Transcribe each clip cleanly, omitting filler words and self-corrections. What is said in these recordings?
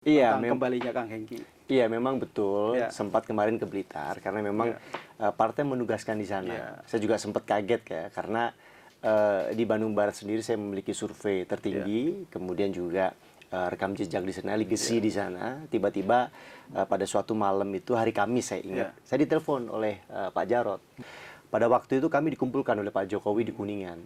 Iya, tentang kembalinya Kang Hengki. Iya, memang betul. Ya. Sempat kemarin ke Blitar karena memang partai menugaskan di sana. Ya. Saya juga sempat kaget ya karena di Bandung Barat sendiri saya memiliki survei tertinggi, kemudian juga rekam jejak di sana, legacy di sana. Tiba-tiba pada suatu malam itu hari Kamis saya ingat, saya ditelepon oleh Pak Jarot. Pada waktu itu kami dikumpulkan oleh Pak Jokowi di Kuningan.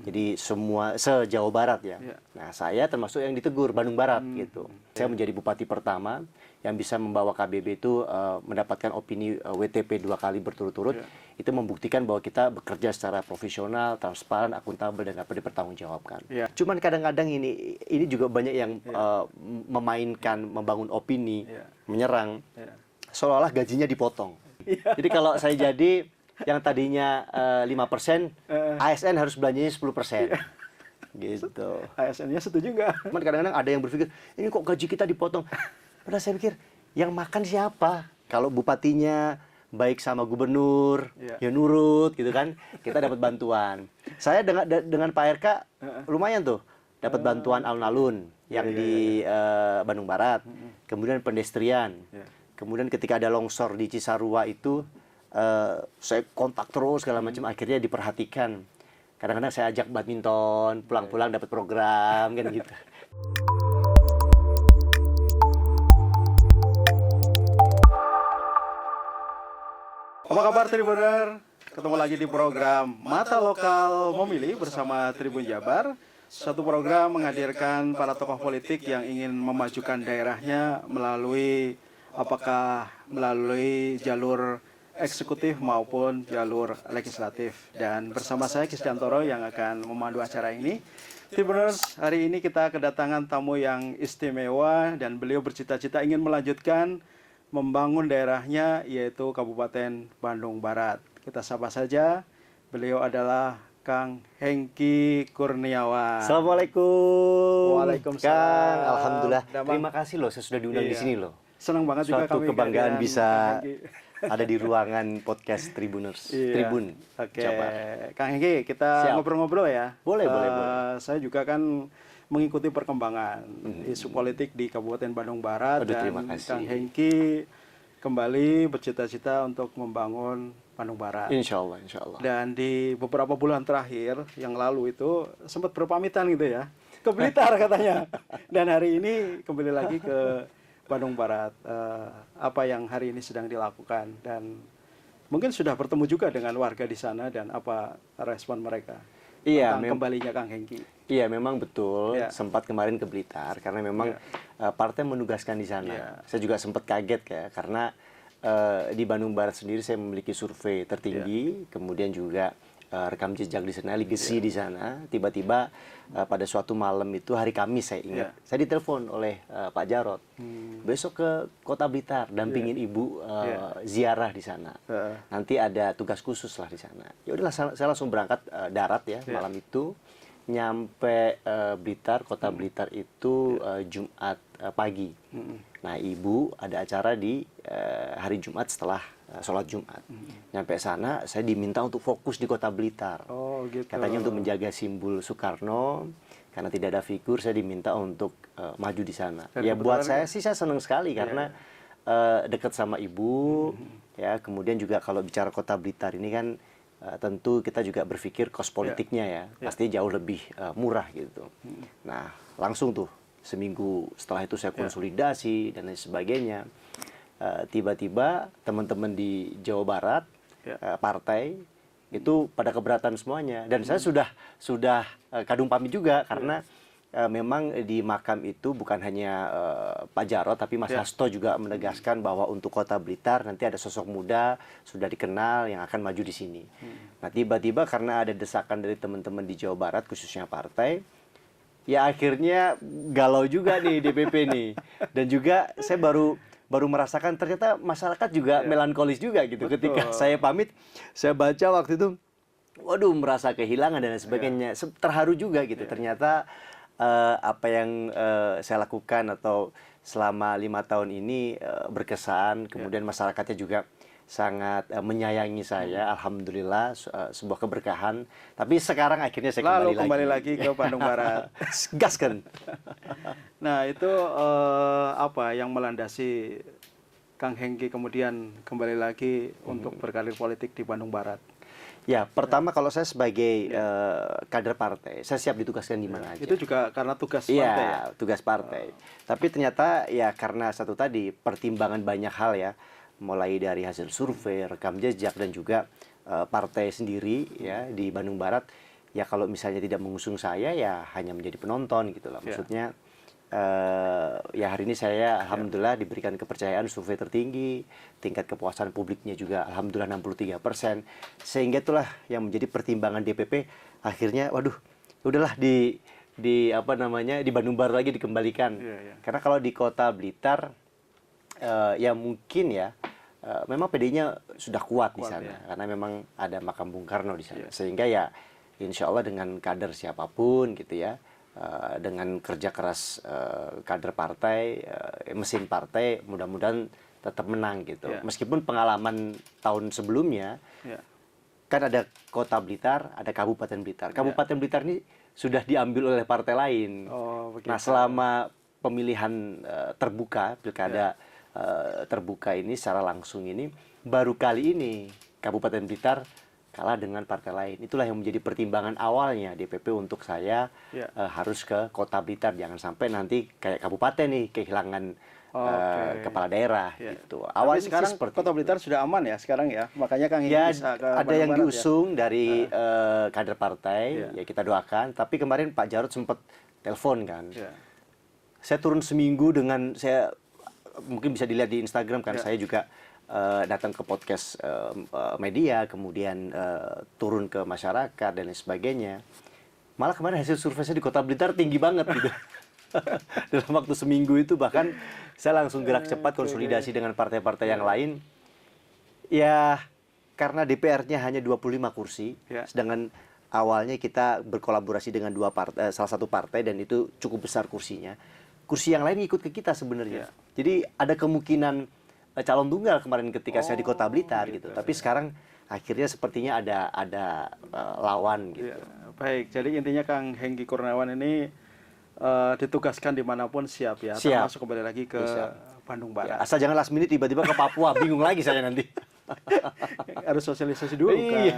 Jadi semua se-Jawa Barat ya. Nah, saya termasuk yang ditegur Bandung Barat gitu. Saya menjadi bupati pertama yang bisa membawa KBB itu mendapatkan opini WTP 2 kali berturut-turut. Itu membuktikan bahwa kita bekerja secara profesional, transparan, akuntabel dan dapat dipertanggungjawabkan. Cuman kadang-kadang ini juga banyak yang memainkan, membangun opini, menyerang seolah-olah gajinya dipotong. Jadi kalau saya jadi yang tadinya 5%, ASN harus belanjanya 10%. Gitu. ASN-nya setuju nggak? Cuman kadang-kadang ada yang berpikir, ini kok gaji kita dipotong? Padahal saya pikir, yang makan siapa? Kalau bupatinya baik sama gubernur, ya nurut gitu kan, kita dapat bantuan. Saya dengan Pak RK lumayan tuh, dapat bantuan alun-alun yang di Bandung Barat, kemudian pedestrian, kemudian ketika ada longsor di Cisarua itu, saya kontak terus segala macam, akhirnya diperhatikan. Kadang-kadang saya ajak badminton, pulang-pulang dapat program kan gitu. Apa kabar Tribuner? Ketemu lagi di program Mata Lokal Memilih bersama Tribun Jabar. Satu program menghadirkan para tokoh politik yang ingin memajukan daerahnya melalui jalur eksekutif maupun jalur legislatif. Dan bersama saya Kisdiantoro yang akan memandu acara ini. Tribuners, hari ini kita kedatangan tamu yang istimewa dan beliau bercita-cita ingin melanjutkan membangun daerahnya, yaitu Kabupaten Bandung Barat. Kita sapa saja, beliau adalah Kang Hengki Kurniawan. Assalamualaikum. Waalaikumsalam. Kang, alhamdulillah. Terima kasih loh, saya sudah diundang di sini loh. Senang banget juga suatu kami kebanggaan bisa ada di ruangan podcast Tribuners. Tribun. Oke. Kang Hengki, kita ngobrol-ngobrol ya. Boleh. Saya juga kan mengikuti perkembangan isu politik di Kabupaten Bandung Barat. Terima dan kasih. Kang Hengki kembali bercita-cita untuk membangun Bandung Barat. Insya Allah. Dan di beberapa bulan terakhir yang lalu itu sempat berpamitan gitu ya, ke Blitar katanya. Dan hari ini kembali lagi ke Bandung Barat. Apa yang hari ini sedang dilakukan dan mungkin sudah bertemu juga dengan warga di sana dan apa respon mereka tentang kembalinya Kang Hengki. Iya, memang betul. Sempat kemarin ke Blitar karena memang partai menugaskan di sana. Saya juga sempat kaget ya karena di Bandung Barat sendiri saya memiliki survei tertinggi, kemudian juga rekam jejak di sana, legacy di sana. Tiba-tiba pada suatu malam itu hari Kamis saya ingat, saya ditelepon oleh Pak Jarot. Besok ke Kota Blitar, dampingin ibu ziarah di sana. Nanti ada tugas khusus lah di sana. Ya udahlah, saya langsung berangkat darat ya malam itu. Nyampe Blitar, Kota Blitar itu Jumat pagi. Nah, ibu ada acara di hari Jumat setelah sholat Jumat. Nyampe sana, saya diminta untuk fokus di Kota Blitar. Oh, gitu. Katanya untuk menjaga simbol Soekarno, karena tidak ada figur, saya diminta untuk maju di sana. Ya buat saya sih saya senang sekali karena dekat sama ibu. Ya, kemudian juga kalau bicara Kota Blitar ini kan tentu kita juga berpikir kos politiknya ya, pasti jauh lebih murah gitu. Nah, langsung tuh seminggu setelah itu saya konsolidasi dan lain sebagainya. Tiba-tiba teman-teman di Jawa Barat, partai itu pada keberatan semuanya. Dan saya sudah kadung pamit juga karena memang di makam itu bukan hanya Pak Jarot, tapi Mas Hasto juga menegaskan bahwa untuk Kota Blitar nanti ada sosok muda sudah dikenal yang akan maju di sini. Nah, tiba-tiba karena ada desakan dari teman-teman di Jawa Barat, khususnya partai, ya akhirnya galau juga nih DPP nih. Dan juga saya baru merasakan ternyata masyarakat juga melankolis juga gitu. Betul. Ketika saya pamit, saya baca waktu itu, waduh, merasa kehilangan dan lain sebagainya. Terharu juga gitu. Ternyata apa yang saya lakukan atau selama 5 tahun ini berkesan, kemudian masyarakatnya juga menyayangi saya. Alhamdulillah sebuah keberkahan. Tapi sekarang akhirnya saya kembali lagi ke Bandung Barat. Gas kan. Nah, itu apa yang melandasi Kang Hengki kemudian kembali lagi untuk berkarir politik di Bandung Barat? Ya, pertama kalau saya sebagai kader partai, saya siap ditugaskan di mana aja. Itu juga karena tugas partai ya? Iya, tugas partai. Tapi ternyata ya karena satu tadi, pertimbangan banyak hal ya, mulai dari hasil survei, rekam jejak, dan juga partai sendiri ya di Bandung Barat, ya kalau misalnya tidak mengusung saya, ya hanya menjadi penonton gitu lah. Maksudnya, ya hari ini saya alhamdulillah diberikan kepercayaan survei tertinggi, tingkat kepuasan publiknya juga alhamdulillah 63%, sehingga itulah yang menjadi pertimbangan DPP akhirnya waduh udahlah di Bandung Barat lagi dikembalikan. Karena kalau di Kota Blitar ya mungkin ya memang PD-nya sudah kuat di sana karena memang ada makam Bung Karno di sana, sehingga ya insya Allah dengan kader siapapun gitu ya, dengan kerja keras kader partai, mesin partai, mudah-mudahan tetap menang gitu. Meskipun pengalaman tahun sebelumnya kan ada Kota Blitar, ada Kabupaten Blitar. Kabupaten Blitar ini sudah diambil oleh partai lain. Nah, selama pemilihan terbuka, pilkada terbuka ini secara langsung ini, baru kali ini Kabupaten Blitar kalah dengan partai lain. Itulah yang menjadi pertimbangan awalnya DPP untuk saya harus ke Kota Blitar. Jangan sampai nanti kayak kabupaten nih kehilangan kepala daerah gitu. Awalnya sekarang Kota Blitar sudah aman ya sekarang ya. Makanya Kang ya, bisa ke ada yang diusung dari kader partai, ya kita doakan. Tapi kemarin Pak Jarod sempat telepon kan. Saya turun seminggu dengan mungkin bisa dilihat di Instagram kan, saya juga datang ke podcast media, kemudian turun ke masyarakat dan lain sebagainya. Malah kemarin hasil survei saya di Kota Blitar tinggi banget gitu. Dalam waktu seminggu itu bahkan saya langsung gerak cepat konsolidasi dengan partai-partai yang lain. Ya karena DPR-nya hanya 25 kursi, sedangkan awalnya kita berkolaborasi dengan salah satu partai dan itu cukup besar kursinya. Kursi yang lain ikut ke kita sebenarnya. Jadi ada kemungkinan calon tunggal kemarin ketika saya di Kota Blitar gitu. Tapi sekarang akhirnya sepertinya ada lawan gitu. Baik, jadi intinya Kang Hengki Kurniawan ini ditugaskan dimanapun siap ya. Termasuk kembali lagi ke Bandung Barat. Asal jangan last minute tiba-tiba ke Papua, bingung lagi saya nanti. Harus sosialisasi dulu kan.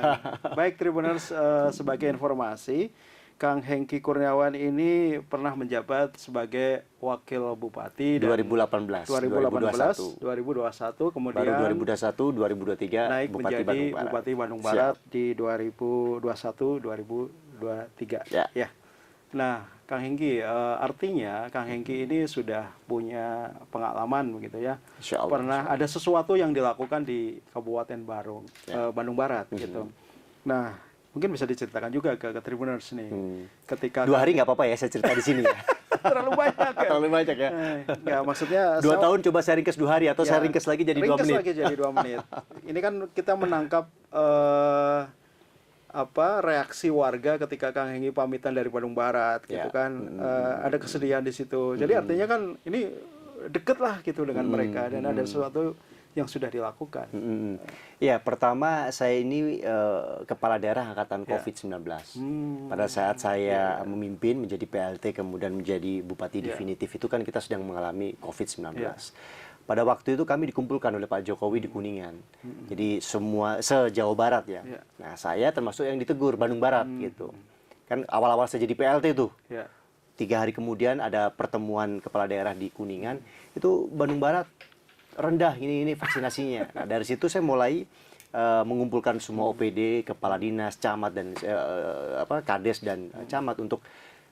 Baik Tribuners, sebagai informasi, Kang Hengki Kurniawan ini pernah menjabat sebagai Wakil Bupati 2018, 2021, kemudian baru 2021, 2023 naik Bupati menjadi Bandung Barat. Bupati Bandung Barat di 2021, 2023. Ya. Nah, Kang Hengki, artinya Kang Hengki ini sudah punya pengalaman begitu ya. Pernah ada sesuatu yang dilakukan di Kabupaten Bandung Barat gitu. Nah, mungkin bisa diceritakan juga ke Tribuners nih. Ketika 2 hari nggak apa-apa ya saya cerita di sini ya. Terlalu banyak ya. Terlalu banyak ya. Nggak, maksudnya 2 tahun coba saya ringkes 2 hari atau saya ringkes lagi jadi 2 menit. Ringkes lagi jadi 2 menit. Ini kan kita menangkap reaksi warga ketika Kang Hengki pamitan dari Bandung Barat gitu kan. Ada kesedihan di situ. Jadi artinya kan ini deket lah gitu dengan mereka dan ada sesuatu yang sudah dilakukan. Ya, pertama saya ini kepala daerah angkatan COVID-19. Pada saat saya memimpin menjadi PLT kemudian menjadi bupati definitif itu kan kita sedang mengalami COVID-19. Pada waktu itu kami dikumpulkan oleh Pak Jokowi di Kuningan. Jadi semua se-Jawa Barat ya. Nah, saya termasuk yang ditegur Bandung Barat gitu. Kan awal-awal saya jadi PLT tuh. 3 hari kemudian ada pertemuan kepala daerah di Kuningan, itu Bandung Barat rendah ini vaksinasinya. Nah, dari situ saya mulai mengumpulkan semua OPD, kepala dinas, camat dan kades dan camat untuk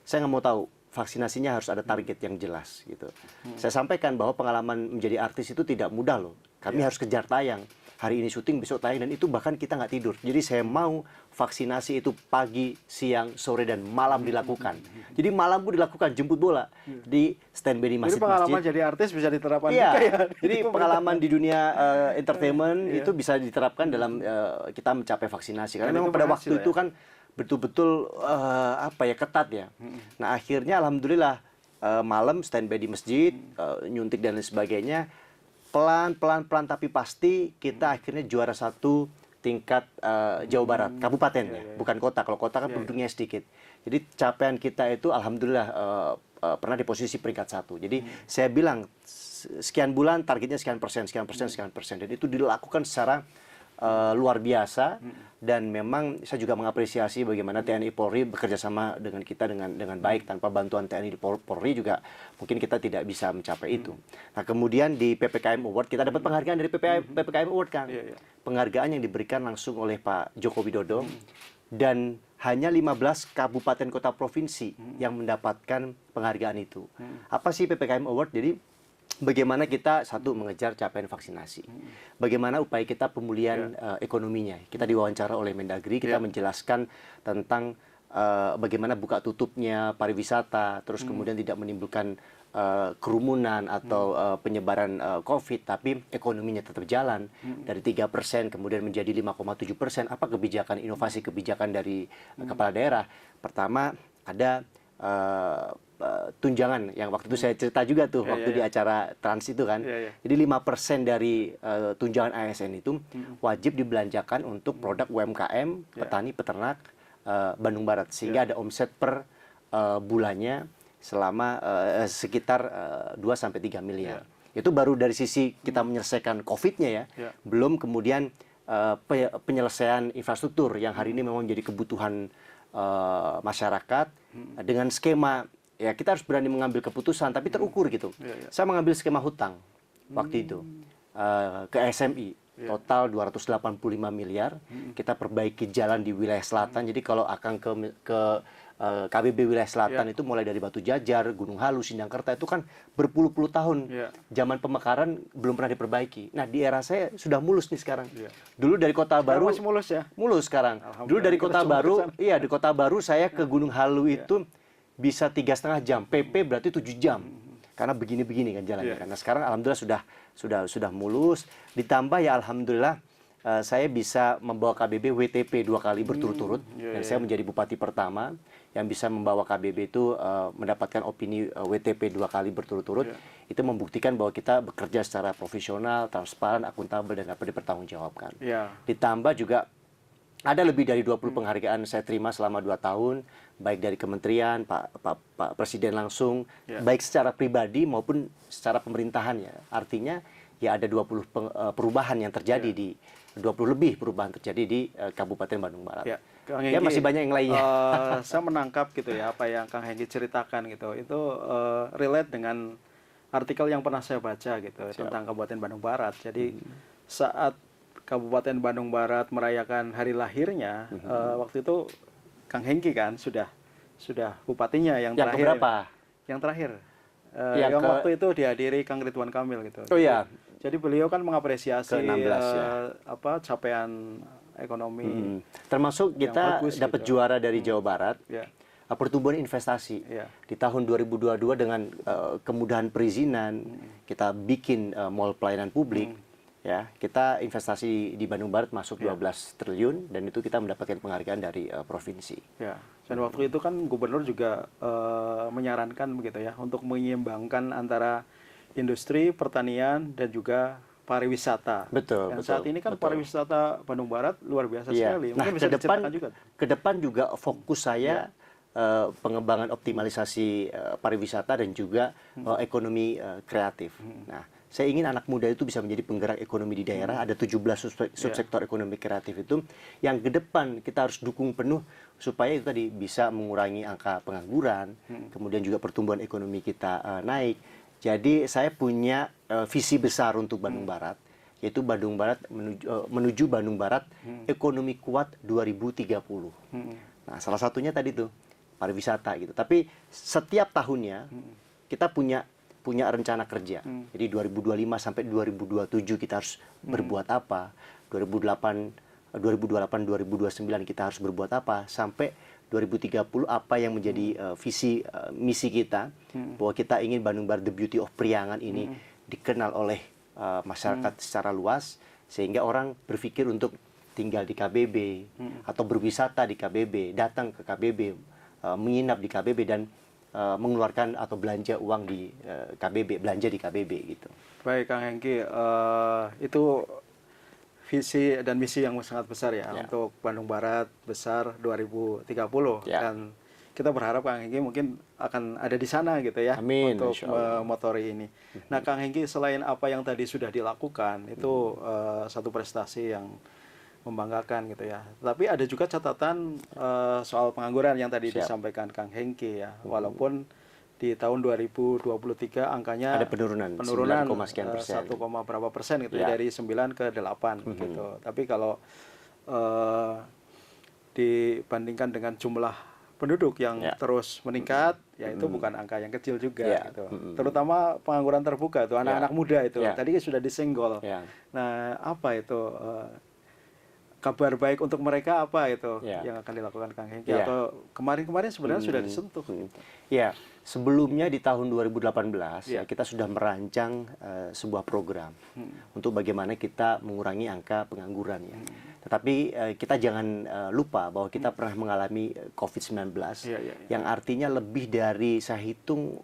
saya nggak mau tahu vaksinasinya harus ada target yang jelas gitu. Saya sampaikan bahwa pengalaman menjadi artis itu tidak mudah loh. Kami harus kejar tayang. Hari ini syuting, besok tayang, dan itu bahkan kita nggak tidur. Jadi saya mau vaksinasi itu pagi, siang, sore, dan malam dilakukan. Jadi malam pun dilakukan, jemput bola di standby di masjid-masjid. Jadi pengalaman jadi artis bisa diterapkan juga ya? Jadi pengalaman di dunia entertainment itu bisa diterapkan dalam kita mencapai vaksinasi. Karena memang pada waktu itu kan betul-betul ketat ya. Nah akhirnya alhamdulillah malam standby di masjid, nyuntik dan lain sebagainya. pelan tapi pasti kita akhirnya juara satu tingkat Jawa Barat, kabupaten ya, bukan kota. Kalau kota kan penduduknya sedikit. Jadi capaian kita itu alhamdulillah pernah di posisi peringkat 1. Jadi saya bilang sekian bulan targetnya sekian persen. Dan itu dilakukan secara luar biasa, dan memang saya juga mengapresiasi bagaimana TNI Polri bekerja sama dengan kita dengan baik. Tanpa bantuan TNI Polri juga mungkin kita tidak bisa mencapai itu. Nah, kemudian di PPKM Award kita dapat penghargaan dari PPKM Award, kan. Penghargaan yang diberikan langsung oleh Pak Joko Widodo, dan hanya 15 kabupaten kota provinsi yang mendapatkan penghargaan itu. Apa sih PPKM Award? Jadi bagaimana kita mengejar capaian vaksinasi, bagaimana upaya kita pemulihan ekonominya. Kita diwawancara oleh Mendagri, kita menjelaskan tentang bagaimana buka tutupnya pariwisata, terus kemudian tidak menimbulkan kerumunan atau penyebaran COVID, tapi ekonominya tetap jalan dari 3% kemudian menjadi 5,7%. Apa kebijakan, inovasi kebijakan dari kepala daerah? Pertama ada tunjangan yang waktu itu saya cerita juga tuh waktu di acara Trans itu kan. Jadi 5% dari tunjangan ASN itu wajib dibelanjakan untuk produk UMKM, petani, peternak Bandung Barat, sehingga ada omset per bulannya selama sekitar 2-3 miliar. Itu baru dari sisi kita menyelesaikan COVID-nya ya. Belum kemudian penyelesaian infrastruktur yang hari ini memang menjadi kebutuhan masyarakat dengan skema, ya kita harus berani mengambil keputusan tapi terukur gitu. Saya mengambil skema hutang waktu itu ke SMI total 285 miliar. Kita perbaiki jalan di wilayah selatan. Jadi kalau akan ke KBB wilayah selatan itu mulai dari Batu Jajar, Gunung Halu, Sindangkerta itu kan berpuluh-puluh tahun. Zaman pemekaran belum pernah diperbaiki. Nah, di era saya sudah mulus nih sekarang. Dulu dari Kota Baru masih mulus ya? Mulus sekarang. Dulu dari Kota Baru, di Kota Baru saya ke Gunung Halu itu bisa 3,5 jam. PP berarti 7 jam. Karena begini-begini kan jalannya. Karena sekarang alhamdulillah sudah mulus. Ditambah ya alhamdulillah saya bisa membawa KBB WTP 2 kali berturut-turut, dan saya menjadi bupati pertama yang bisa membawa KBB itu mendapatkan opini WTP 2 kali berturut-turut. Itu membuktikan bahwa kita bekerja secara profesional, transparan, akuntabel, dan dapat dipertanggungjawabkan. Ditambah juga ada lebih dari 20 penghargaan saya terima selama 2 tahun, baik dari kementerian, Pak Presiden langsung, baik secara pribadi maupun secara pemerintahan ya. Artinya ya ada 20 perubahan yang terjadi di 20 lebih perubahan terjadi di Kabupaten Bandung Barat. Kang ya Hengki, masih banyak yang lainnya. Saya menangkap gitu ya apa yang Kang Hengki ceritakan gitu. Itu relate dengan artikel yang pernah saya baca gitu tentang Kabupaten Bandung Barat. Jadi saat Kabupaten Bandung Barat merayakan hari lahirnya, waktu itu Kang Hengki kan sudah bupatinya yang terakhir. Yang keberapa? Yang terakhir. Yang waktu itu dihadiri Kang Ridwan Kamil gitu. Oh iya. Jadi beliau kan mengapresiasi ke-16 capaian ekonomi. Termasuk kita dapat juara dari Jawa Barat. Pertumbuhan investasi di tahun 2022 dengan kemudahan perizinan, kita bikin mall pelayanan publik. Ya, kita investasi di Bandung Barat masuk 12 triliun, dan itu kita mendapatkan penghargaan dari provinsi. Dan waktu itu kan gubernur juga menyarankan begitu ya untuk menyeimbangkan antara industri, pertanian, dan juga pariwisata. Betul. Saat ini kan pariwisata Bandung Barat luar biasa sekali. Mungkin bisa diceritakan juga. Ke depan juga fokus saya pengembangan optimalisasi pariwisata dan juga ekonomi kreatif. Nah, saya ingin anak muda itu bisa menjadi penggerak ekonomi di daerah. Ada 17 subsektor ekonomi kreatif itu yang ke depan kita harus dukung penuh supaya itu tadi bisa mengurangi angka pengangguran, kemudian juga pertumbuhan ekonomi kita naik. Jadi saya punya visi besar untuk Bandung Barat, yaitu Bandung Barat menuju Bandung Barat ekonomi kuat 2030. Nah, salah satunya tadi tuh pariwisata gitu. Tapi setiap tahunnya kita punya rencana kerja. Jadi 2025 sampai 2027 kita harus berbuat apa? 2028 2029 kita harus berbuat apa? Sampai 2030 apa yang menjadi visi misi kita, bahwa kita ingin Bandung Barat, the beauty of Priangan ini dikenal oleh masyarakat secara luas, sehingga orang berpikir untuk tinggal di KBB atau berwisata di KBB, datang ke KBB, menginap di KBB, dan mengeluarkan atau belanja uang di KBB, belanja di KBB gitu. Baik Kang Hengki, itu visi dan misi yang sangat besar ya, untuk Bandung Barat besar 2030 dan kita berharap Kang Hengki mungkin akan ada di sana gitu ya. Amin, untuk memotori ini. Nah Kang Hengki, selain apa yang tadi sudah dilakukan itu satu prestasi yang membanggakan gitu ya. Tapi ada juga catatan soal pengangguran yang tadi disampaikan Kang Hengki ya. Walaupun di tahun 2023 angkanya ada penurunan 1, sekian persen. 1, berapa persen gitu ya, dari 9 ke 8 gitu. Tapi kalau dibandingkan dengan jumlah penduduk yang terus meningkat, ya itu bukan angka yang kecil juga gitu. Terutama pengangguran terbuka itu anak-anak muda itu. Tadi sudah disenggol. Nah, apa itu kabar baik untuk mereka apa itu yang akan dilakukan Kang Hengki atau kemarin-kemarin sebenarnya sudah disentuh? Ya, sebelumnya di tahun 2018 kita sudah merancang sebuah program untuk bagaimana kita mengurangi angka pengangguran ya. Tetapi kita jangan lupa bahwa kita pernah mengalami COVID-19 yang artinya lebih dari, saya hitung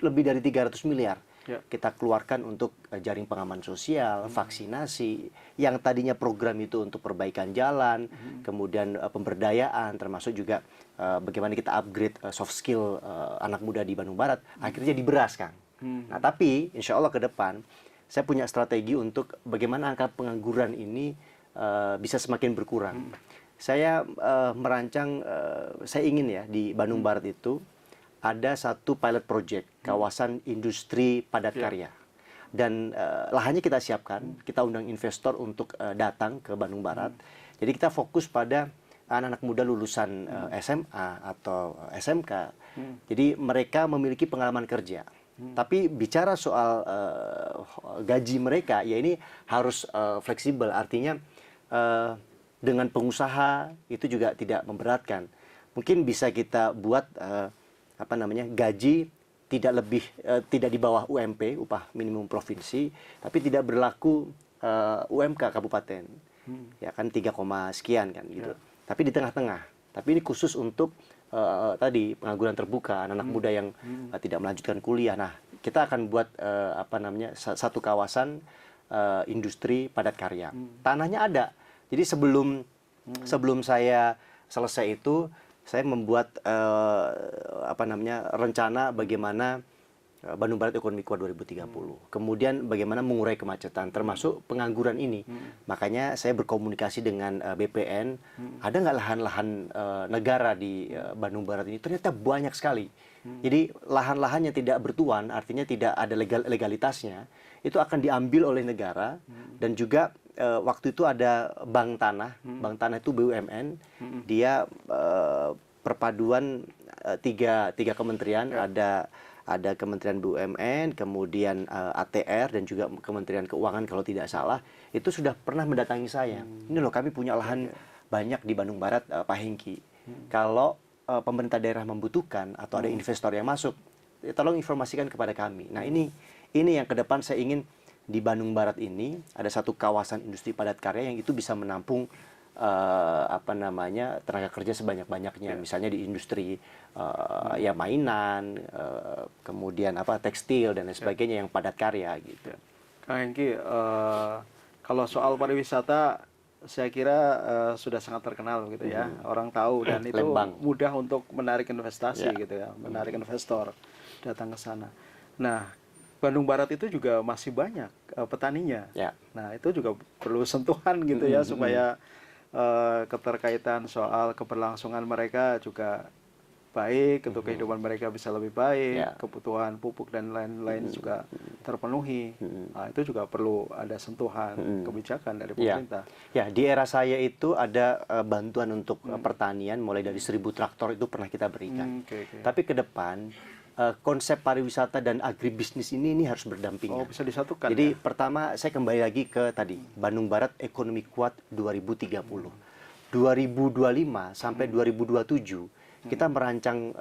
lebih dari 300 miliar kita keluarkan untuk jaring pengaman sosial, vaksinasi, yang tadinya program itu untuk perbaikan jalan, kemudian pemberdayaan, termasuk juga bagaimana kita upgrade soft skill anak muda di Bandung Barat, akhirnya di beras, Kang. Nah, tapi insya Allah ke depan, saya punya strategi untuk bagaimana angka pengangguran ini bisa semakin berkurang. Saya merancang, saya ingin ya di Bandung Barat itu, ada satu pilot project kawasan industri padat karya dan lahannya kita siapkan, kita undang investor untuk datang ke Bandung Barat. Jadi kita fokus pada anak-anak muda lulusan SMA atau SMK. Jadi mereka memiliki pengalaman kerja. Tapi bicara soal gaji mereka, ya ini harus fleksibel. Artinya dengan pengusaha itu juga tidak memberatkan. Mungkin bisa kita buat gaji tidak di bawah UMP, upah minimum provinsi, tapi tidak berlaku UMK kabupaten. Ya kan 3, sekian kan gitu. Tapi di tengah-tengah. Tapi ini khusus untuk tadi pengangguran terbuka, anak-anak muda yang tidak melanjutkan kuliah. Nah, kita akan buat satu kawasan industri padat karya. Tanahnya ada. Jadi sebelum saya selesai itu, saya membuat rencana bagaimana Bandung Barat Ekonomi Kuat 2030. Kemudian bagaimana mengurai kemacetan, termasuk pengangguran ini. Makanya saya berkomunikasi dengan BPN, ada nggak lahan-lahan negara di Bandung Barat ini? Ternyata banyak sekali. Jadi lahan-lahan yang tidak bertuan, artinya tidak ada legalitasnya, itu akan diambil oleh negara. Dan juga waktu itu ada bank tanah itu BUMN, dia perpaduan tiga kementerian, ada Kementerian BUMN, kemudian ATR dan juga Kementerian Keuangan kalau tidak salah, itu sudah pernah mendatangi saya. Ini loh, kami punya lahan banyak di Bandung Barat, Pak Hengki. Kalau pemerintah daerah membutuhkan atau ada investor yang masuk, tolong informasikan kepada kami. Nah, ini yang ke depan saya ingin di Bandung Barat ini ada satu kawasan industri padat karya yang itu bisa menampung tenaga kerja sebanyak-banyaknya, misalnya di industri mainan, kemudian tekstil dan lain sebagainya yang padat karya gitu. Kang Hengki, kalau soal pariwisata saya kira sudah sangat terkenal gitu ya, orang tahu dan itu mudah untuk menarik investasi gitu ya, menarik investor datang ke sana. Nah, Bandung Barat itu juga masih banyak petaninya. Nah, itu juga perlu sentuhan gitu ya supaya keterkaitan soal keberlangsungan mereka juga baik, untuk kehidupan mereka bisa lebih baik, kebutuhan pupuk dan lain-lain juga terpenuhi. Nah, itu juga perlu ada sentuhan kebijakan dari pemerintah. Ya, di era saya itu ada bantuan untuk pertanian mulai dari 1.000 traktor itu pernah kita berikan. Tapi ke depan konsep pariwisata dan agribisnis ini harus berdampingan. Oh, bisa disatukan. Jadi pertama saya kembali lagi ke tadi Bandung Barat Ekonomi Kuat 2030. 2025 sampai 2027 kita merancang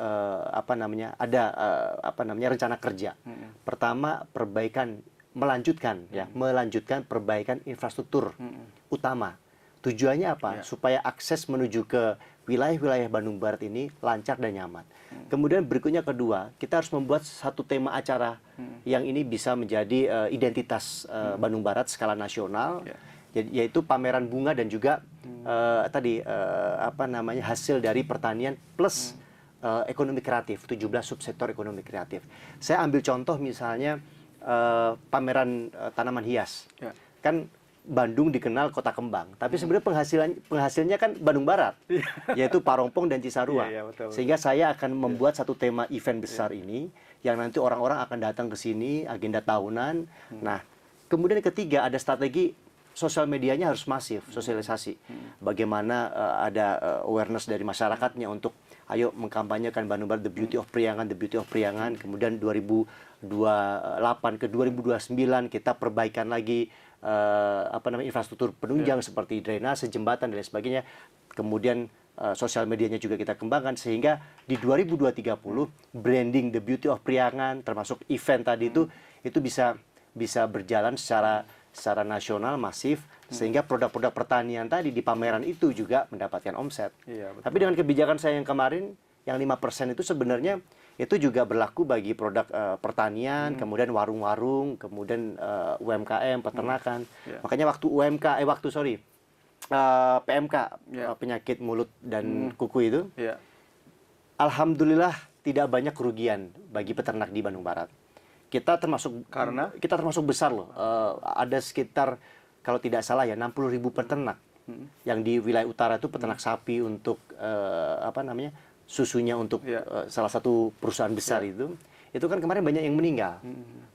rencana kerja. Pertama, melanjutkan perbaikan infrastruktur utama, Tujuannya apa? Supaya akses menuju ke wilayah-wilayah Bandung Barat ini lancar dan nyaman. Kemudian berikutnya kedua, kita harus membuat satu tema acara yang ini bisa menjadi identitas Bandung Barat skala nasional, yaitu pameran bunga dan juga hasil dari pertanian plus ekonomi kreatif, 17 subsektor ekonomi kreatif. Saya ambil contoh misalnya pameran tanaman hias. Kan Bandung dikenal kota kembang, tapi sebenarnya penghasilnya kan Bandung Barat, yaitu Parongpong dan Cisarua. Sehingga saya akan membuat satu tema event besar ini, yang nanti orang-orang akan datang ke sini, agenda tahunan. Nah, kemudian ketiga ada strategi sosial medianya harus masif, sosialisasi. Bagaimana ada awareness dari masyarakatnya untuk ayo mengkampanyekan Bandung Barat, the beauty of Priangan, the beauty of Priangan. Kemudian 2028 ke 2029 kita perbaikan lagi infrastruktur penunjang seperti drainase, jembatan dan lain sebagainya. Kemudian sosial medianya juga kita kembangkan sehingga di 2030 branding the beauty of Priangan termasuk event tadi itu bisa berjalan secara nasional masif sehingga produk-produk pertanian tadi di pameran itu juga mendapatkan omset. Tapi dengan kebijakan saya yang kemarin yang 5% itu sebenarnya itu juga berlaku bagi produk pertanian, kemudian warung-warung, kemudian UMKM, peternakan. Makanya waktu PMK, penyakit mulut dan kuku itu, alhamdulillah tidak banyak kerugian bagi peternak di Bandung Barat. Kita termasuk besar loh. Ada sekitar kalau tidak salah ya 60.000 peternak yang di wilayah utara itu peternak sapi untuk susunya untuk salah satu perusahaan besar itu kan kemarin banyak yang meninggal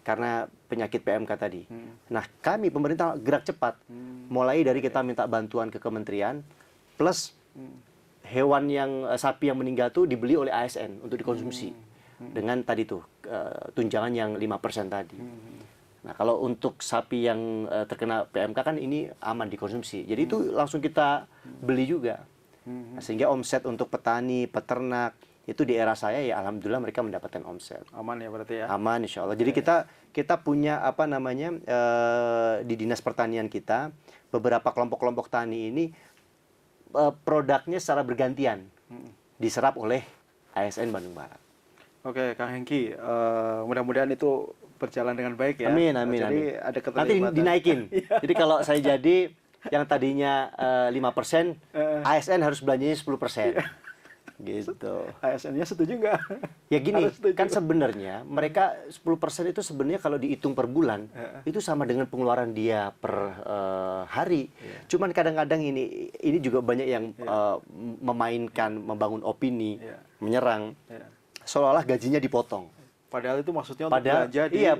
karena penyakit PMK tadi. Nah, kami pemerintah gerak cepat, mulai dari kita minta bantuan ke kementerian, plus hewan sapi yang meninggal itu dibeli oleh ASN untuk dikonsumsi dengan tadi tuh tunjangan yang 5% tadi. Nah, kalau untuk sapi yang terkena PMK kan ini aman dikonsumsi, jadi itu langsung kita beli juga. Nah, sehingga omset untuk petani, peternak itu di era saya ya alhamdulillah mereka mendapatkan omset. Aman ya berarti ya? Aman insya Allah. Jadi kita punya di dinas pertanian kita beberapa kelompok-kelompok tani ini produknya secara bergantian diserap oleh ASN Bandung Barat. Oke, Kang Hengki, mudah-mudahan itu berjalan dengan baik ya. Amin. Jadi ada nanti dinaikin. Jadi kalau saya jadi yang tadinya 5%, ASN harus belanjanya 10%. Gitu. ASN-nya setuju nggak? Ya gini, kan sebenarnya mereka 10% itu sebenarnya kalau dihitung per bulan, itu sama dengan pengeluaran dia per hari. Cuman kadang-kadang ini juga banyak yang memainkan, membangun opini, menyerang, seolah-olah gajinya dipotong. Padahal itu maksudnya untuk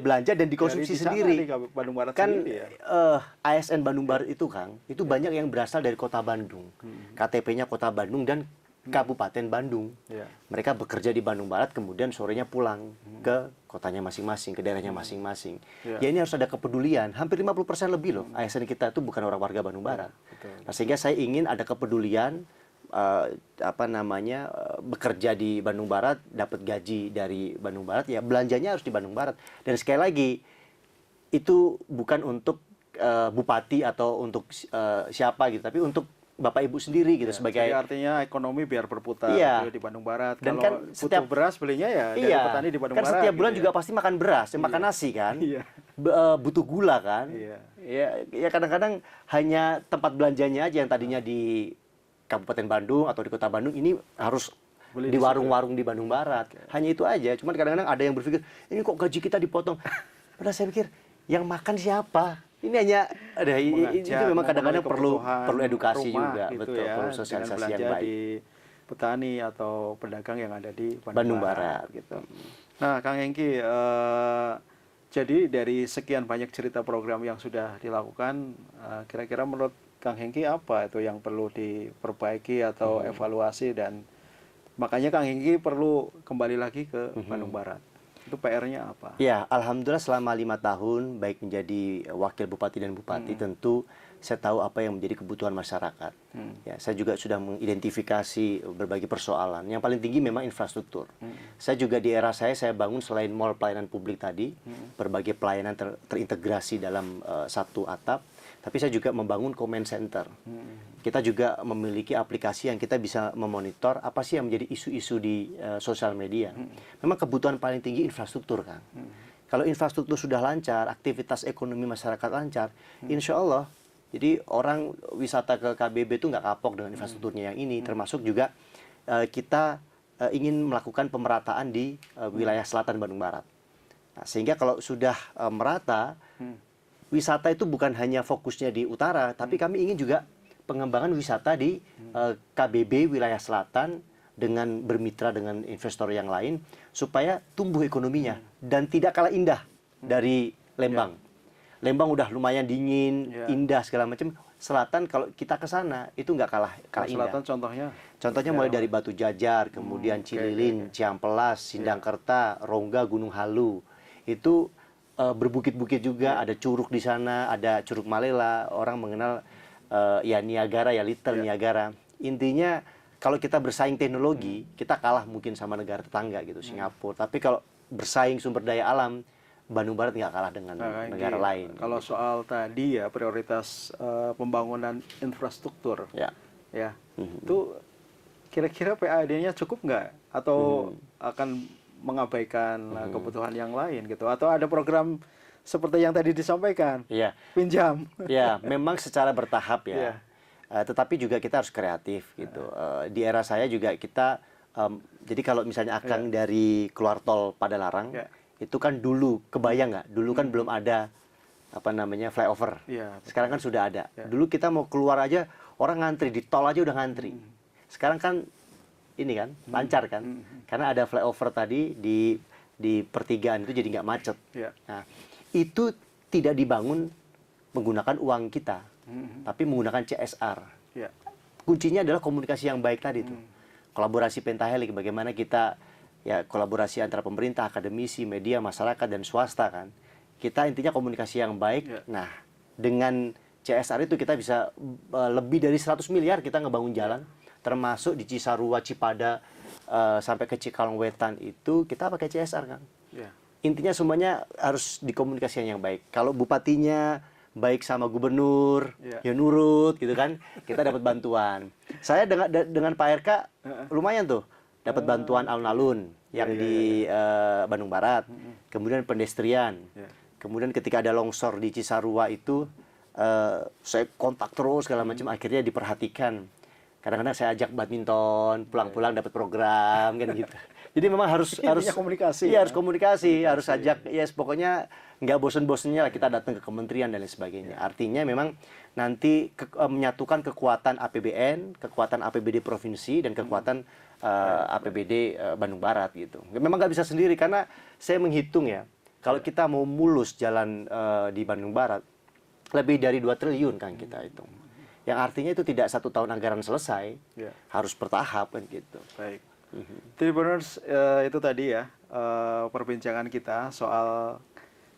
belanja dan dikonsumsi sendiri. Di Bandung Barat kan sendiri, ya? ASN Bandung Barat itu Kang, itu banyak yang berasal dari kota Bandung. KTP-nya kota Bandung dan Kabupaten Bandung. Mereka bekerja di Bandung Barat, kemudian sorenya pulang ke kotanya masing-masing, ke daerahnya masing-masing. Ya ini harus ada kepedulian. Hampir 50% lebih loh ASN kita itu bukan orang warga Bandung Barat. Nah, sehingga saya ingin ada kepedulian, bekerja di Bandung Barat, dapat gaji dari Bandung Barat, ya belanjanya harus di Bandung Barat. Dan sekali lagi itu bukan untuk bupati atau untuk siapa gitu, tapi untuk Bapak Ibu sendiri gitu sebagai. Jadi artinya ekonomi biar berputar di Bandung Barat. Dan kalau kan butuh beras belinya ya dari petani di Bandung Barat. Kan setiap bulan juga pasti makan beras, makan nasi kan. Butuh gula kan. Ya kadang-kadang hanya tempat belanjanya aja yang tadinya di Kabupaten Bandung atau di Kota Bandung ini harus beli di warung-warung di Bandung Barat. Hanya itu aja. Cuman kadang-kadang ada yang berpikir, ini kok gaji kita dipotong. Padahal saya pikir, yang makan siapa? Ini hanya itu memang kadang-kadang perlu edukasi juga, gitu betul, perlu sosialisasi yang baik. Di petani atau pedagang yang ada di Bandung Barat gitu. Nah, Kang Hengki, jadi dari sekian banyak cerita program yang sudah dilakukan, kira-kira menurut Kang Hengki apa itu yang perlu diperbaiki atau evaluasi, dan makanya Kang Hengki perlu kembali lagi ke Bandung Barat? Itu PR-nya apa? Ya, alhamdulillah selama 5 tahun baik menjadi wakil bupati dan bupati tentu saya tahu apa yang menjadi kebutuhan masyarakat. Ya, saya juga sudah mengidentifikasi berbagai persoalan. Yang paling tinggi memang infrastruktur. Saya juga di era saya bangun selain mall pelayanan publik tadi, berbagai pelayanan terintegrasi dalam satu atap. Tapi saya juga membangun comment center. Kita juga memiliki aplikasi yang kita bisa memonitor apa sih yang menjadi isu-isu di sosial media. Memang kebutuhan paling tinggi infrastruktur, Kang. Kalau infrastruktur sudah lancar, aktivitas ekonomi masyarakat lancar, insya Allah, jadi orang wisata ke KBB itu nggak kapok dengan infrastrukturnya yang ini. Termasuk juga kita ingin melakukan pemerataan di wilayah selatan Bandung Barat. Nah, sehingga kalau sudah merata, wisata itu bukan hanya fokusnya di utara, tapi kami ingin juga pengembangan wisata di KBB wilayah selatan dengan bermitra dengan investor yang lain supaya tumbuh ekonominya dan tidak kalah indah dari Lembang. Lembang udah lumayan dingin, indah segala macam. Selatan kalau kita ke sana itu nggak kalah indah. Selatan contohnya? Contohnya mulai dari Batu Jajar, kemudian Cililin, Ciampelas, Sindangkerta, Rongga, Gunung Halu. Itu berbukit-bukit juga, ada curug di sana, ada Curug Malela, orang mengenal ya Niagara, ya Little Niagara. Intinya kalau kita bersaing teknologi, kita kalah mungkin sama negara tetangga gitu, Singapura. Tapi kalau bersaing sumber daya alam, Bandung Barat nggak kalah dengan negara lain. Kalau soal tadi ya prioritas pembangunan infrastruktur, ya, itu kira-kira PAD-nya cukup nggak? Atau akan mengabaikan kebutuhan yang lain gitu? Atau ada program seperti yang tadi disampaikan, pinjam? Ya, memang secara bertahap ya. Tetapi juga kita harus kreatif gitu. Di era saya juga kita, jadi kalau misalnya Akang dari keluar tol Padalarang, itu kan dulu, kebayang nggak? Dulu kan belum ada apa namanya flyover. Sekarang kan sudah ada. Dulu kita mau keluar aja, orang ngantri, di tol aja udah ngantri. Sekarang kan ini kan, lancar kan? Karena ada flyover tadi di pertigaan itu jadi nggak macet. Nah, itu tidak dibangun menggunakan uang kita, tapi menggunakan CSR. Kuncinya adalah komunikasi yang baik tadi tuh. Kolaborasi pentahelik, bagaimana kita ya kolaborasi antara pemerintah, akademisi, media, masyarakat dan swasta kan. Kita intinya komunikasi yang baik. Nah, dengan CSR itu kita bisa lebih dari 100 miliar kita ngebangun jalan, termasuk di Cisarua, Cipada sampai ke Cikalongwetan itu kita pakai CSR kan. Intinya semuanya harus dikomunikasikan yang baik. Kalau bupatinya baik sama gubernur, ya nurut gitu kan, kita dapat bantuan. Saya dengan Pak RK lumayan tuh, dapat bantuan alun-alun yang di Bandung Barat, kemudian pedestrian, kemudian ketika ada longsor di Cisarua itu saya kontak terus segala macam, akhirnya diperhatikan. Kadang-kadang saya ajak badminton, pulang-pulang dapat program kan gitu. Jadi memang harus komunikasi. Iya, harus komunikasi, harus ajak, ya pokoknya nggak bosen-bosennya lah kita datang ke kementerian dan lain sebagainya. Artinya memang nanti menyatukan kekuatan APBN, kekuatan APBD provinsi dan kekuatan APBD Bandung Barat gitu. Memang nggak bisa sendiri karena saya menghitung ya, kalau kita mau mulus jalan di Bandung Barat lebih dari 2 triliun kan kita hitung. Yang artinya itu tidak 1 tahun anggaran selesai, harus bertahap kan gitu. Baik. Tribuners, itu tadi ya perbincangan kita soal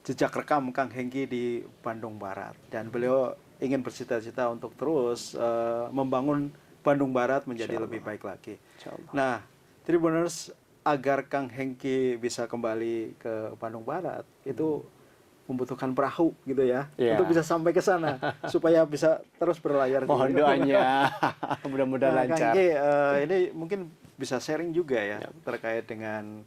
jejak rekam Kang Hengki di Bandung Barat, dan beliau ingin bercita-cita untuk terus membangun Bandung Barat menjadi lebih baik lagi. Nah, Tribuners, agar Kang Hengki bisa kembali ke Bandung Barat itu membutuhkan perahu gitu ya, untuk bisa sampai ke sana supaya bisa terus berlayar. Mohon doanya, mudah-mudahan lancar. Kang Hengki, ini mungkin bisa sharing juga ya terkait dengan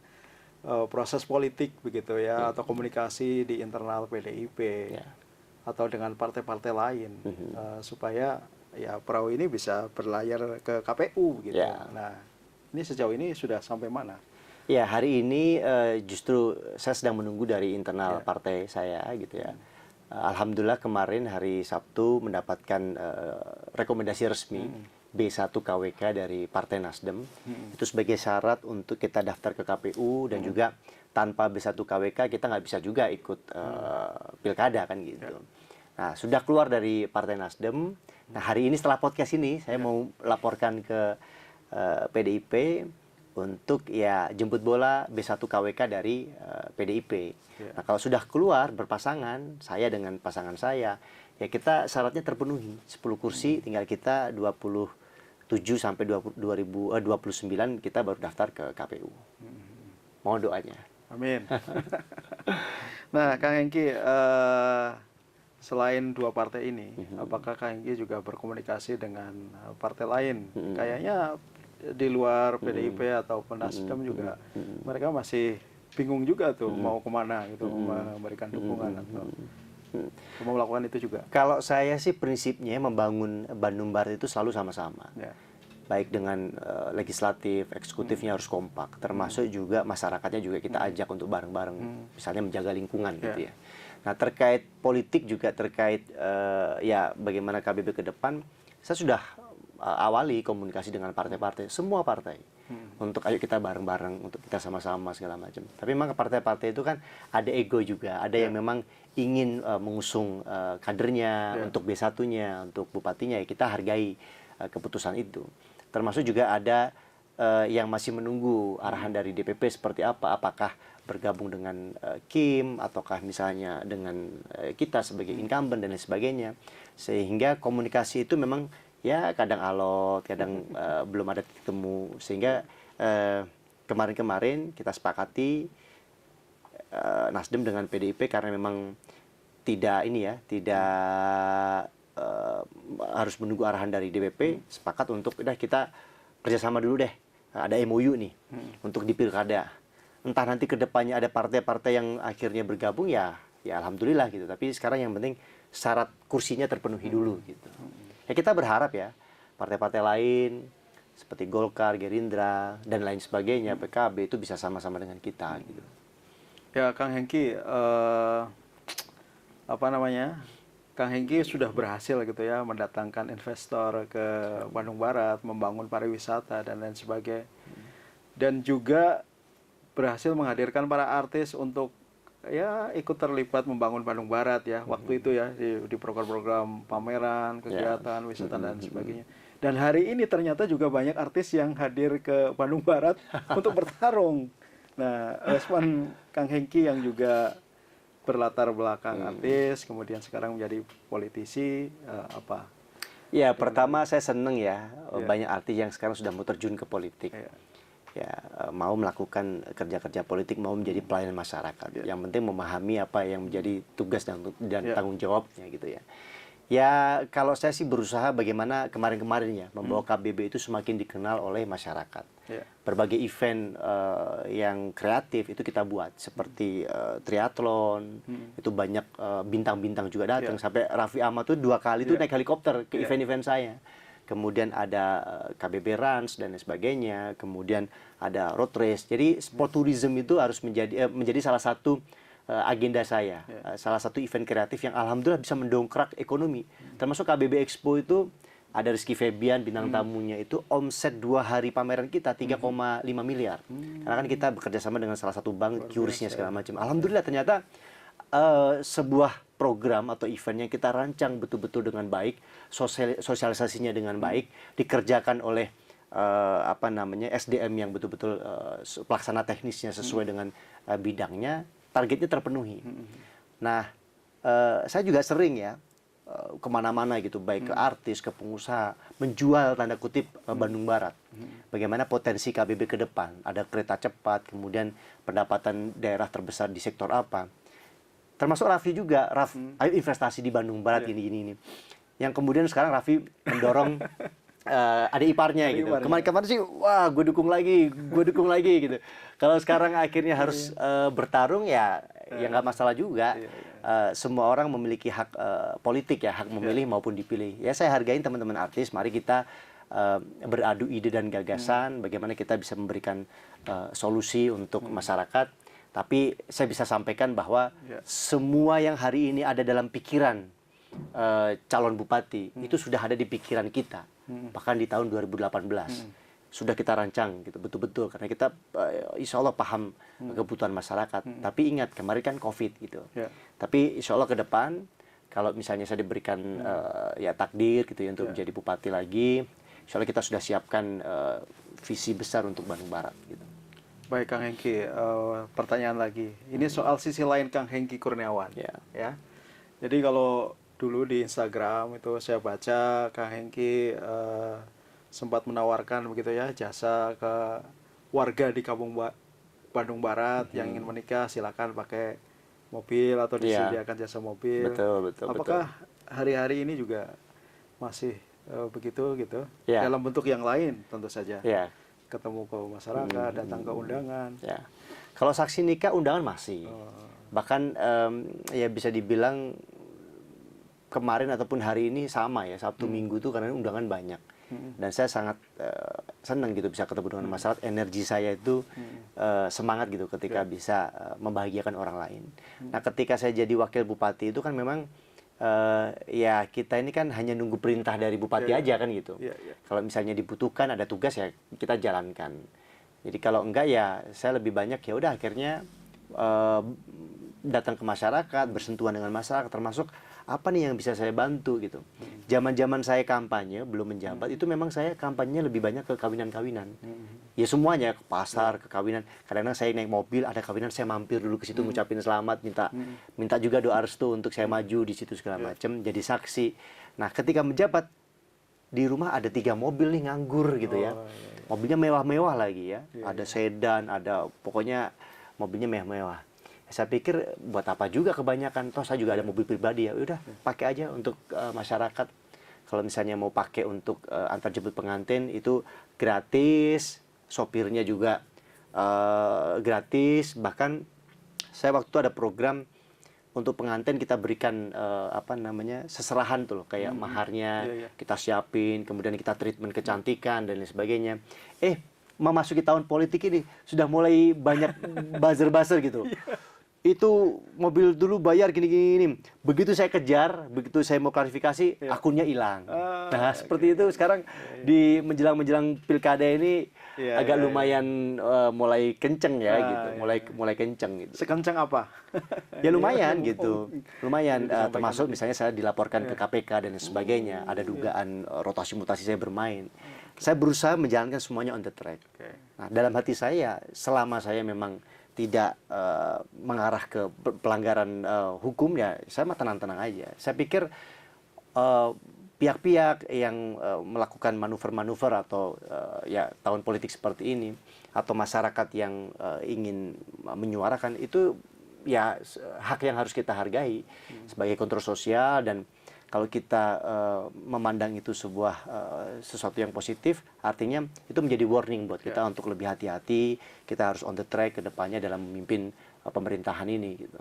proses politik begitu ya, atau komunikasi di internal PDIP atau dengan partai-partai lain supaya ya perahu ini bisa berlayar ke KPU gitu. Nah, ini sejauh ini sudah sampai mana? Ya, hari ini justru saya sedang menunggu dari internal partai saya gitu ya. Alhamdulillah kemarin hari Sabtu mendapatkan rekomendasi resmi B1 KWK dari Partai Nasdem. Itu sebagai syarat untuk kita daftar ke KPU, dan juga tanpa B1 KWK kita nggak bisa juga ikut pilkada kan gitu. Nah, sudah keluar dari Partai Nasdem. Nah, hari ini setelah podcast ini saya mau laporkan ke PDIP untuk ya jemput bola B1 KWK dari PDIP. Nah, kalau sudah keluar berpasangan, saya dengan pasangan saya, ya kita syaratnya terpenuhi. 10 kursi, tinggal kita 27 sampai 29 kita baru daftar ke KPU. Mohon doanya. Amin. Nah, Kang Hengki, selain dua partai ini, apakah Kang Hengki juga berkomunikasi dengan partai lain? Kayaknya di luar PDIP ataupun Nasdem juga mereka masih bingung juga tuh mau kemana gitu, memberikan dukungan atau mau melakukan itu juga. Kalau saya sih prinsipnya membangun Bandung Barat itu selalu sama-sama. Ya. Baik dengan legislatif, eksekutifnya harus kompak, termasuk juga masyarakatnya juga kita ajak untuk bareng-bareng, misalnya menjaga lingkungan gitu ya. Nah, terkait politik juga terkait ya bagaimana KBB ke depan, saya sudah awali komunikasi dengan partai-partai, semua partai, untuk ayo kita bareng-bareng, untuk kita sama-sama segala macam. Tapi memang partai-partai itu kan ada ego juga, ada yang memang ingin mengusung kadernya untuk B1-nya, untuk bupatinya, ya kita hargai keputusan itu. Termasuk juga ada yang masih menunggu arahan dari DPP seperti apa, apakah bergabung dengan Kim ataukah misalnya dengan kita sebagai incumbent dan lain sebagainya. Sehingga komunikasi itu memang ya kadang alot, kadang belum ada ketemu. Sehingga kemarin-kemarin kita sepakati Nasdem dengan PDIP karena memang tidak ini ya, tidak harus menunggu arahan dari DPP, sepakat untuk udah kita kerjasama dulu deh, ada MOU nih untuk di pilkada. Entah nanti ke depannya ada partai-partai yang akhirnya bergabung ya alhamdulillah gitu. Tapi sekarang yang penting syarat kursinya terpenuhi dulu gitu. Ya kita berharap ya partai-partai lain seperti Golkar, Gerindra dan lain sebagainya, PKB itu bisa sama-sama dengan kita gitu. Ya, Kang Hengki, Kang Hengki sudah berhasil gitu ya mendatangkan investor ke Bandung Barat, membangun pariwisata dan lain sebagainya. Dan juga berhasil menghadirkan para artis untuk ya ikut terlibat membangun Bandung Barat ya waktu itu ya di program-program pameran, kegiatan, wisata dan sebagainya. Dan hari ini ternyata juga banyak artis yang hadir ke Bandung Barat untuk bertarung. Nah, respon Kang Hengki yang juga berlatar belakang artis, kemudian sekarang menjadi politisi, apa? Ya, pertama saya seneng ya, banyak artis yang sekarang sudah mau terjun ke politik. Ya, mau melakukan kerja-kerja politik, mau menjadi pelayan masyarakat. Yang penting memahami apa yang menjadi tugas dan tanggung jawabnya gitu ya. Ya, kalau saya sih berusaha bagaimana kemarin-kemarin ya, membawa KBB itu semakin dikenal oleh masyarakat. Berbagai event yang kreatif itu kita buat, seperti triathlon, itu banyak bintang-bintang juga datang. Sampai Raffi Ahmad tuh 2 kali tuh naik helikopter ke event-event saya. Kemudian ada KBB Runs dan lain sebagainya, kemudian ada road race. Jadi sport tourism itu harus menjadi salah satu agenda saya, salah satu event kreatif yang alhamdulillah bisa mendongkrak ekonomi. Termasuk KBB Expo itu ada Rizky Febian bintang tamunya, itu omset 2 hari pameran kita 3,5 miliar. Karena kan kita bekerja sama dengan salah satu bank, QRIS-nya segala macam. Alhamdulillah ternyata sebuah program atau event yang kita rancang betul-betul dengan baik, sosialisasinya dengan baik, dikerjakan oleh SDM yang betul-betul pelaksana teknisnya sesuai dengan bidangnya, targetnya terpenuhi. Nah, saya juga sering ya kemana-mana gitu, baik ke artis, ke pengusaha, menjual tanda kutip Bandung Barat. Bagaimana potensi KBB ke depan, ada kereta cepat, kemudian pendapatan daerah terbesar di sektor apa. Termasuk Raffi juga, ayo investasi di Bandung Barat ini. Yang kemudian sekarang Raffi mendorong ada iparnya gitu. Kemarin-kemarin sih, wah gue dukung lagi gitu. Kalau sekarang akhirnya harus bertarung ya nggak masalah juga. Semua orang memiliki hak politik ya, hak memilih maupun dipilih. Ya saya hargain teman-teman artis, mari kita beradu ide dan gagasan, bagaimana kita bisa memberikan solusi untuk masyarakat. Tapi saya bisa sampaikan bahwa semua yang hari ini ada dalam pikiran calon bupati itu sudah ada di pikiran kita. Bahkan di tahun 2018 sudah kita rancang gitu betul-betul, karena kita insya Allah paham kebutuhan masyarakat. Tapi ingat kemarin kan COVID gitu. Tapi insya Allah ke depan kalau misalnya saya diberikan ya takdir gitu ya untuk menjadi bupati lagi, insya Allah kita sudah siapkan visi besar untuk Bandung Barat gitu. Baik Kang Hengki, pertanyaan lagi. Ini soal sisi lain Kang Hengki Kurniawan. Ya. Ya. Jadi kalau dulu di Instagram itu saya baca Kang Hengki sempat menawarkan begitu ya jasa ke warga di Bandung Barat yang ingin menikah, silakan pakai mobil atau disediakan jasa mobil. Betul. Apakah hari-hari ini juga masih begitu gitu? Ya. Dalam bentuk yang lain tentu saja. Ya. Ketemu ke masyarakat, datang ke undangan. Ya. Kalau saksi nikah undangan masih. Bahkan ya bisa dibilang kemarin ataupun hari ini sama ya, Sabtu Minggu tuh karena undangan banyak. Dan saya sangat senang gitu bisa ketemu dengan masyarakat. Energi saya itu semangat gitu ketika bisa membahagiakan orang lain. Nah, ketika saya jadi wakil bupati itu kan memang ya kita ini kan hanya nunggu perintah dari bupati aja kan gitu. Kalau misalnya dibutuhkan ada tugas ya kita jalankan. Jadi kalau enggak ya saya lebih banyak ya udah akhirnya datang ke masyarakat, bersentuhan dengan masyarakat, termasuk apa nih yang bisa saya bantu gitu. Zaman-zaman saya kampanye belum menjabat itu memang saya kampanye lebih banyak ke kawinan-kawinan. Ya semuanya, ke pasar, ke kawinan. Kadang-kadang saya naik mobil ada kawinan saya mampir dulu ke situ ngucapin selamat, minta juga doa restu untuk saya maju di situ segala macam, jadi saksi. Nah, ketika menjabat di rumah ada 3 mobil nih nganggur gitu ya. Mobilnya mewah-mewah lagi ya. Ada sedan, ada pokoknya mobilnya mewah-mewah. Saya pikir buat apa juga kebanyakan, toh saya juga ada mobil pribadi ya, udah pakai aja untuk masyarakat. Kalau misalnya mau pakai untuk antar jemput pengantin itu gratis, sopirnya juga gratis. Bahkan saya waktu itu ada program untuk pengantin kita berikan apa namanya seserahan tuh loh, kayak maharnya kita siapin, kemudian kita treatment kecantikan dan lain sebagainya. Memasuki tahun politik ini sudah mulai banyak buzzer-buzzer gitu. Itu mobil dulu bayar gini-gini. Begitu saya kejar, begitu saya mau klarifikasi, akunnya hilang. Nah, seperti itu sekarang di menjelang pilkada ini agak lumayan mulai kenceng ya gitu. Mulai kenceng gitu. Sekenceng apa? Ya lumayan gitu. Lumayan termasuk misalnya saya dilaporkan ke KPK dan sebagainya, ada dugaan rotasi mutasi saya bermain. Saya berusaha menjalankan semuanya on the track. Nah, dalam hati saya selama saya memang tidak mengarah ke pelanggaran hukum ya saya mah tenang-tenang aja. Saya pikir pihak-pihak yang melakukan manuver-manuver atau ya tahun politik seperti ini atau masyarakat yang ingin menyuarakan itu ya hak yang harus kita hargai sebagai kontrol sosial. Dan kalau kita memandang itu sebuah sesuatu yang positif, artinya itu menjadi warning buat kita untuk lebih hati-hati. Kita harus on the track ke depannya dalam memimpin pemerintahan ini gitu.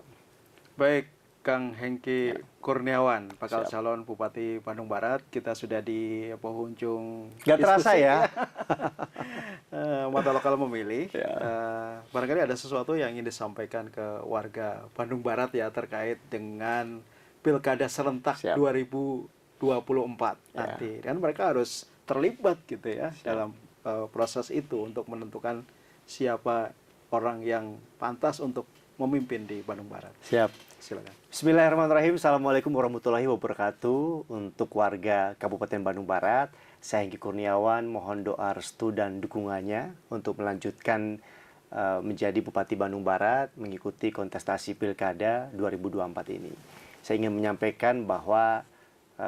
Baik, Kang Hengki Kurniawan, bakal calon Bupati Bandung Barat. Kita sudah di penghujung Gak terasa ya. Mata Lokal Memilih. Barangkali ada sesuatu yang ingin disampaikan ke warga Bandung Barat ya terkait dengan Pilkada serentak 2024 nanti. Dan mereka harus terlibat gitu ya dalam proses itu untuk menentukan siapa orang yang pantas untuk memimpin di Bandung Barat. Siap. Silakan. Bismillahirrahmanirrahim. Assalamualaikum warahmatullahi wabarakatuh. Untuk warga Kabupaten Bandung Barat, saya Hengki Kurniawan mohon doa restu dan dukungannya untuk melanjutkan menjadi Bupati Bandung Barat mengikuti kontestasi Pilkada 2024 ini. Saya ingin menyampaikan bahwa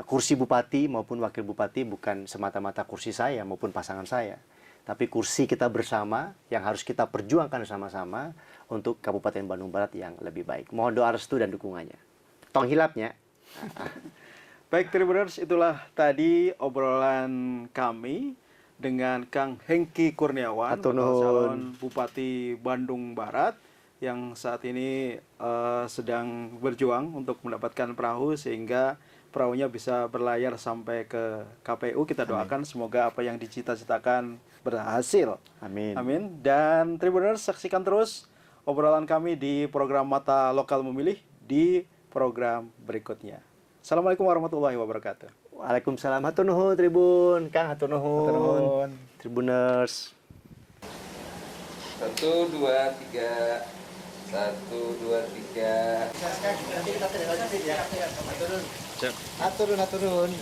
kursi bupati maupun wakil bupati bukan semata-mata kursi saya maupun pasangan saya, tapi kursi kita bersama yang harus kita perjuangkan sama-sama untuk Kabupaten Bandung Barat yang lebih baik. Mohon doa restu dan dukungannya. Tong hilapnya. Baik, Tribuners, itulah tadi obrolan kami dengan Kang Hengki Kurniawan, calon Bupati Bandung Barat, yang saat ini sedang berjuang untuk mendapatkan perahu sehingga perahunya bisa berlayar sampai ke KPU. Kita doakan semoga apa yang dicita-citakan berhasil. Amin. Amin. Dan Tribuners, saksikan terus obrolan kami di program Mata Lokal Memilih di program berikutnya. Assalamualaikum warahmatullahi wabarakatuh. Waalaikumsalam. Hatur nuhun Tribun, Kang hatur nuhun. Tribuners. 1, 2, 3. 1, 2, 3. Nanti kita tidak lanjut ya. Aturun. Aturun.